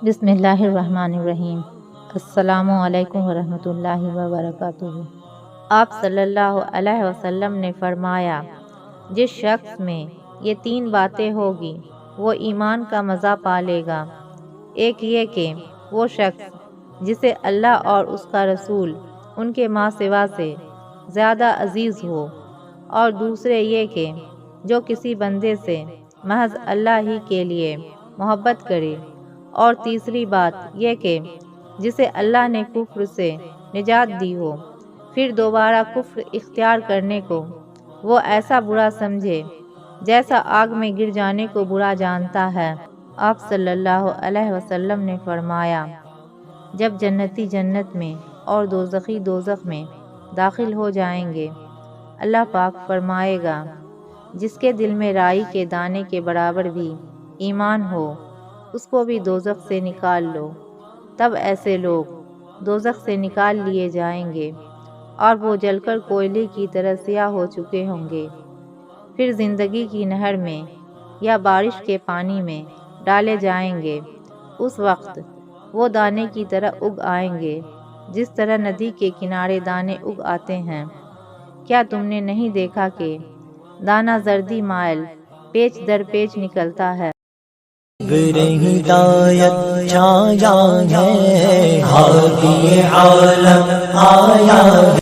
بسم اللہ الرحمن الرحیم۔ السلام علیکم ورحمۃ اللہ وبرکاتہ۔ آپ صلی اللہ علیہ وسلم نے فرمایا، جس شخص میں یہ 3 باتیں ہوگی وہ ایمان کا مزہ پا لے گا۔ ایک یہ کہ وہ شخص جسے اللہ اور اس کا رسول ان کے ماں سوا سے زیادہ عزیز ہو، اور دوسرے یہ کہ جو کسی بندے سے محض اللہ ہی کے لیے محبت کرے، اور تیسری بات یہ کہ جسے اللہ نے کفر سے نجات دی ہو، پھر دوبارہ کفر اختیار کرنے کو وہ ایسا برا سمجھے جیسا آگ میں گر جانے کو برا جانتا ہے۔ آپ صلی اللہ علیہ وسلم نے فرمایا، جب جنتی جنت میں اور دوزخی دوزخ میں داخل ہو جائیں گے، اللہ پاک فرمائے گا، جس کے دل میں رائی کے دانے کے برابر بھی ایمان ہو، اس کو بھی دوزخ سے نکال لو۔ تب ایسے لوگ دوزخ سے نکال لیے جائیں گے اور وہ جل کر کوئلے کی طرح سیاہ ہو چکے ہوں گے، پھر زندگی کی نہر میں یا بارش کے پانی میں ڈالے جائیں گے۔ اس وقت وہ دانے کی طرح اگ آئیں گے، جس طرح ندی کے کنارے دانے اگ آتے ہیں۔ کیا تم نے نہیں دیکھا کہ دانہ زردی مائل پیچ در پیچ نکلتا ہے؟ ہدایت چھایا ہے، ہادی عالم آیا ہے۔